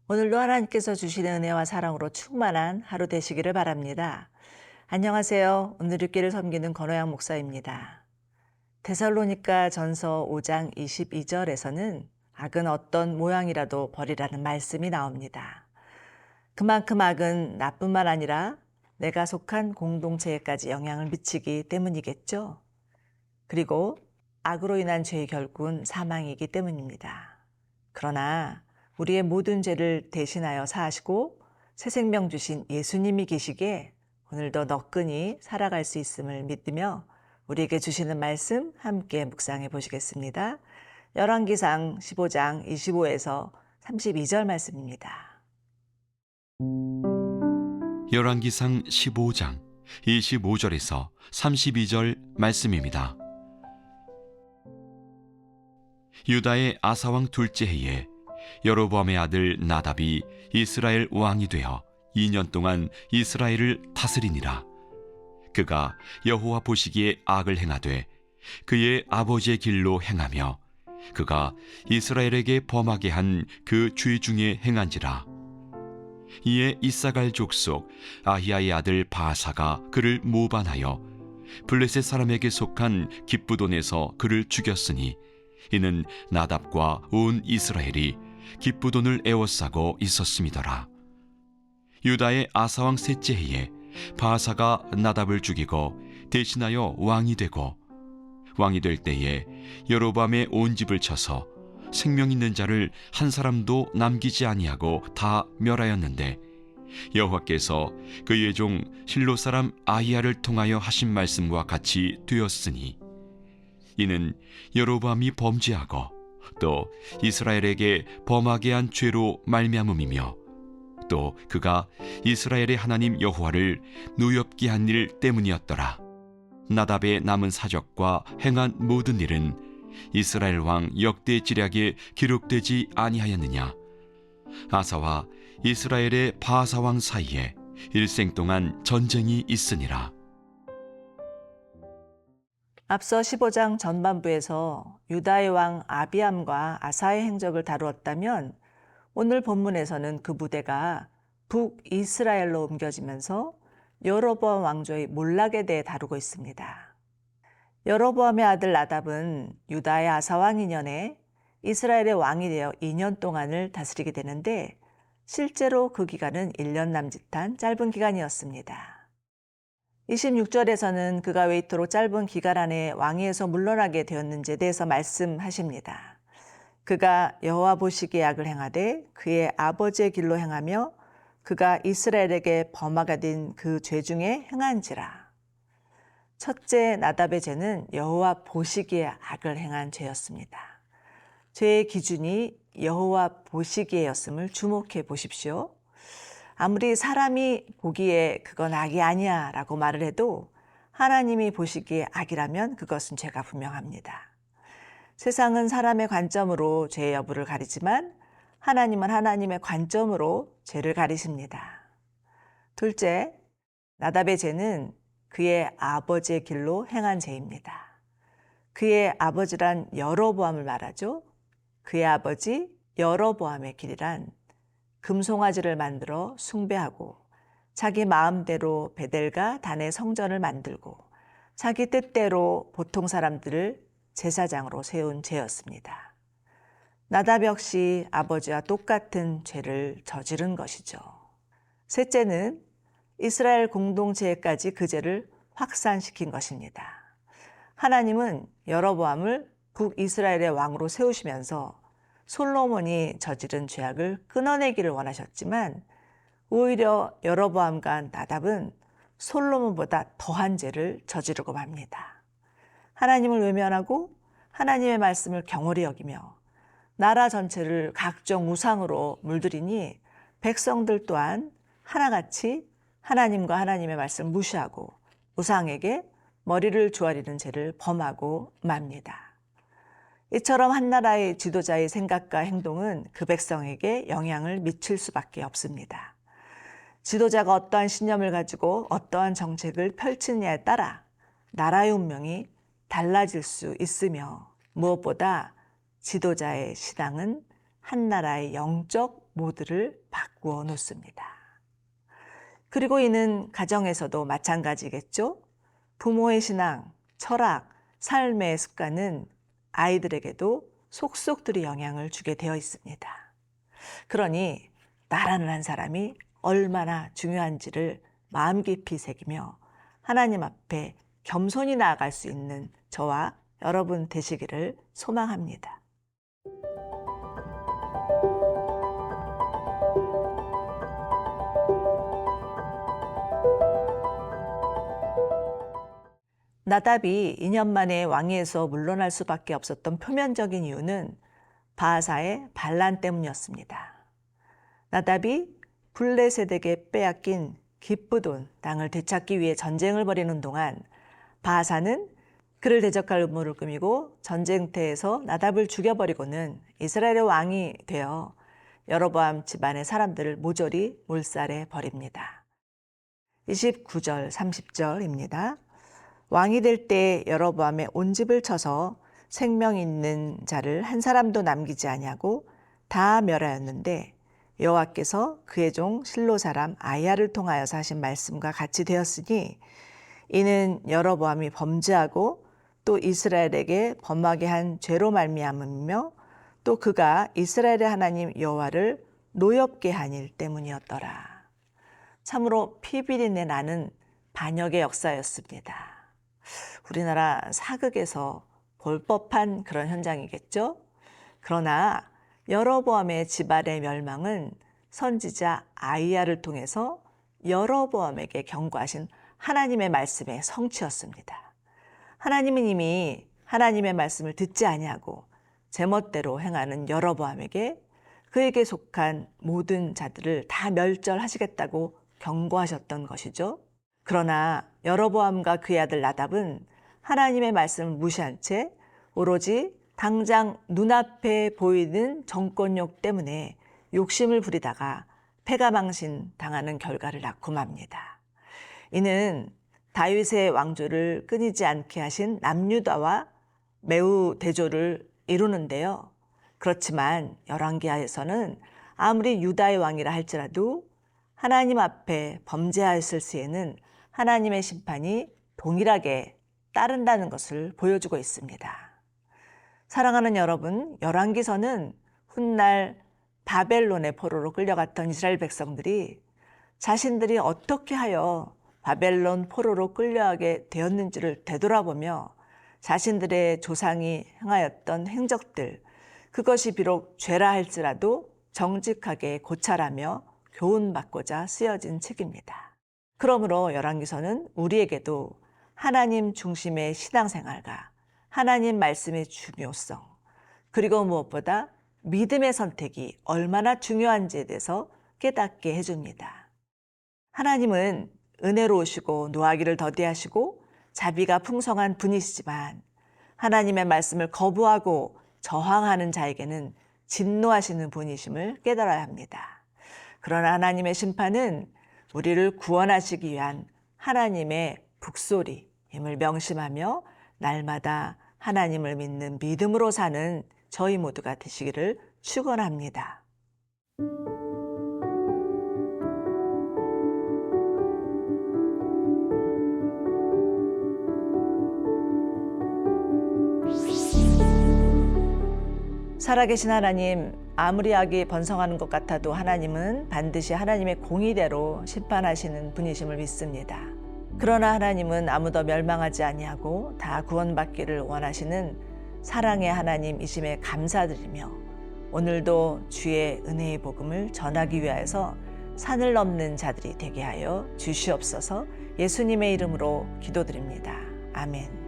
오늘도 하나님께서 주시는 은혜와 사랑으로 충만한 하루 되시기를 바랍니다. 안녕하세요. 오늘 읽기를 섬기는 권호양 목사입니다. 데살로니가 전서 5장 22절에서는 악은 어떤 모양이라도 버리라는 말씀이 나옵니다. 그만큼 악은 나뿐만 아니라 내가 속한 공동체에까지 영향을 미치기 때문이겠죠. 그리고 악으로 인한 죄의 결국은 사망이기 때문입니다. 그러나 우리의 모든 죄를 대신하여 사하시고 새 생명 주신 예수님이 계시기에 오늘도 너끈히 살아갈 수 있음을 믿으며 우리에게 주시는 말씀 함께 묵상해 보시겠습니다. 열왕기상 15장 25에서 32절 말씀입니다. 열왕기상 15장 25절에서 32절 말씀입니다. 유다의 아사왕 둘째 해에 여로보암의 아들 나답이 이스라엘 왕이 되어 2년 동안 이스라엘을 다스리니라. 그가 여호와 보시기에 악을 행하되 그의 아버지의 길로 행하며 그가 이스라엘에게 범하게 한 그 죄 중에 행한지라. 이에 이사갈 족속 아히야의 아들 바아사가 그를 모반하여 블레셋 사람에게 속한 기브돈에서 그를 죽였으니 이는 나답과 온 이스라엘이 기브돈을 에워싸고 있었음이더라. 유다의 아사왕 셋째 해에 바아사가 나답을 죽이고 대신하여 왕이 되고 왕이 될 때에 여로보암의 온 집을 쳐서 생명 있는 자를 한 사람도 남기지 아니하고 다 멸하였는데 여호와께서 그의 종 실로 사람 아히야를 통하여 하신 말씀과 같이 되었으니 이는 여로보암이 범죄하고 또 이스라엘에게 범하게 한 죄로 말미암음이며 또 그가 이스라엘의 하나님 여호와를 노엽게 한 일 때문이었더라. 나답의 남은 사적과 행한 모든 일은 이스라엘 왕 역대 지략에 기록되지 아니하였느냐. 아사와 이스라엘의 바아사 왕 사이에 일생 동안 전쟁이 있으니라. 앞서 15장 전반부에서 유다의 왕 아비암과 아사의 행적을 다루었다면 오늘 본문에서는 그 무대가 북이스라엘로 옮겨지면서 여로보암 왕조의 몰락에 대해 다루고 있습니다. 여로보암의 아들 나답은 유다의 아사왕 2년에 이스라엘의 왕이 되어 2년 동안을 다스리게 되는데 실제로 그 기간은 1년 남짓한 짧은 기간이었습니다. 26절에서는 그가 왜 이토록 짧은 기간 안에 왕위에서 물러나게 되었는지에 대해서 말씀하십니다. 그가 여호와 보시기에 악을 행하되 그의 아버지의 길로 행하며 그가 이스라엘에게 범하게 된 그 죄 중에 행한지라. 첫째 나답의 죄는 여호와 보시기에 악을 행한 죄였습니다. 죄의 기준이 여호와 보시기에였음을 주목해 보십시오. 아무리 사람이 보기에 그건 악이 아니야 라고 말을 해도 하나님이 보시기에 악이라면 그것은 죄가 분명합니다. 세상은 사람의 관점으로 죄의 여부를 가리지만 하나님은 하나님의 관점으로 죄를 가리십니다. 둘째, 나답의 죄는 그의 아버지의 길로 행한 죄입니다. 그의 아버지란 여로보암을 말하죠. 그의 아버지 여로보암의 길이란 금송아지를 만들어 숭배하고 자기 마음대로 베델과 단의 성전을 만들고 자기 뜻대로 보통 사람들을 제사장으로 세운 죄였습니다. 나답 역시 아버지와 똑같은 죄를 저지른 것이죠. 셋째는 이스라엘 공동체에까지 그 죄를 확산시킨 것입니다. 하나님은 여로보암을 북이스라엘의 왕으로 세우시면서 솔로몬이 저지른 죄악을 끊어내기를 원하셨지만 오히려 여로보암과 나답은 솔로몬보다 더한 죄를 저지르고 맙니다. 하나님을 외면하고 하나님의 말씀을 경홀히 여기며 나라 전체를 각종 우상으로 물들이니 백성들 또한 하나같이 하나님과 하나님의 말씀을 무시하고 우상에게 머리를 조아리는 죄를 범하고 맙니다. 이처럼 한 나라의 지도자의 생각과 행동은 그 백성에게 영향을 미칠 수밖에 없습니다. 지도자가 어떠한 신념을 가지고 어떠한 정책을 펼치느냐에 따라 나라의 운명이 달라질 수 있으며 무엇보다 지도자의 신앙은 한 나라의 영적 모두를 바꾸어 놓습니다. 그리고 이는 가정에서도 마찬가지겠죠? 부모의 신앙, 철학, 삶의 습관은 아이들에게도 속속들이 영향을 주게 되어 있습니다. 그러니 나라는 한 사람이 얼마나 중요한지를 마음 깊이 새기며 하나님 앞에 겸손히 나아갈 수 있는 저와 여러분 되시기를 소망합니다. 나답이 2년 만에 왕위에서 물러날 수밖에 없었던 표면적인 이유는 바하사의 반란 때문이었습니다. 나답이 블레셋에게 빼앗긴 기브돈 땅을 되찾기 위해 전쟁을 벌이는 동안 바하사는 그를 대적할 음모를 꾸미고 전쟁터에서 나답을 죽여버리고는 이스라엘의 왕이 되어 여로보암 집안의 사람들을 모조리 몰살해 버립니다. 29절, 30절입니다. 왕이 될 때 여로보암의 온 집을 쳐서 생명 있는 자를 한 사람도 남기지 아니하고 다 멸하였는데 여호와께서 그의 종 실로 사람 아이야를 통하여서 하신 말씀과 같이 되었으니 이는 여로보암이 범죄하고 또 이스라엘에게 범하게 한 죄로 말미암으며 또 그가 이스라엘의 하나님 여호와를 노엽게 한 일 때문이었더라. 참으로 피비린내 나는 반역의 역사였습니다. 우리나라 사극에서 볼 법한 그런 현장이겠죠? 그러나 여로보암의 집안의 멸망은 선지자 아이야를 통해서 여로보암에게 경고하신 하나님의 말씀의 성취였습니다. 하나님은 이미 하나님의 말씀을 듣지 아니하고 제멋대로 행하는 여로보암에게 그에게 속한 모든 자들을 다 멸절하시겠다고 경고하셨던 것이죠. 그러나 여로보암과 그의 아들 나답은 하나님의 말씀을 무시한 채 오로지 당장 눈앞에 보이는 정권욕 때문에 욕심을 부리다가 패가망신 당하는 결과를 낳고 맙니다. 이는 다윗의 왕조를 끊이지 않게 하신 남유다와 매우 대조를 이루는데요. 그렇지만 열왕기하에서는 아무리 유다의 왕이라 할지라도 하나님 앞에 범죄하였을 시에는 하나님의 심판이 동일하게 따른다는 것을 보여주고 있습니다. 사랑하는 여러분, 열왕기서는 훗날 바벨론의 포로로 끌려갔던 이스라엘 백성들이 자신들이 어떻게 하여 바벨론 포로로 끌려가게 되었는지를 되돌아보며 자신들의 조상이 행하였던 행적들, 그것이 비록 죄라 할지라도 정직하게 고찰하며 교훈받고자 쓰여진 책입니다. 그러므로 열왕기서는 우리에게도 하나님 중심의 신앙생활과 하나님 말씀의 중요성, 그리고 무엇보다 믿음의 선택이 얼마나 중요한지에 대해서 깨닫게 해줍니다. 하나님은 은혜로우시고 노하기를 더디하시고 자비가 풍성한 분이시지만 하나님의 말씀을 거부하고 저항하는 자에게는 진노하시는 분이심을 깨달아야 합니다. 그러나 하나님의 심판은 우리를 구원하시기 위한 하나님의 북소리임을 명심하며 날마다 하나님을 믿는 믿음으로 사는 저희 모두가 되시기를 축원합니다. 살아계신 하나님, 아무리 악이 번성하는 것 같아도 하나님은 반드시 하나님의 공의대로 심판하시는 분이심을 믿습니다. 그러나 하나님은 아무도 멸망하지 아니하고 다 구원받기를 원하시는 사랑의 하나님이심에 감사드리며 오늘도 주의 은혜의 복음을 전하기 위하여서 산을 넘는 자들이 되게 하여 주시옵소서. 예수님의 이름으로 기도드립니다. 아멘.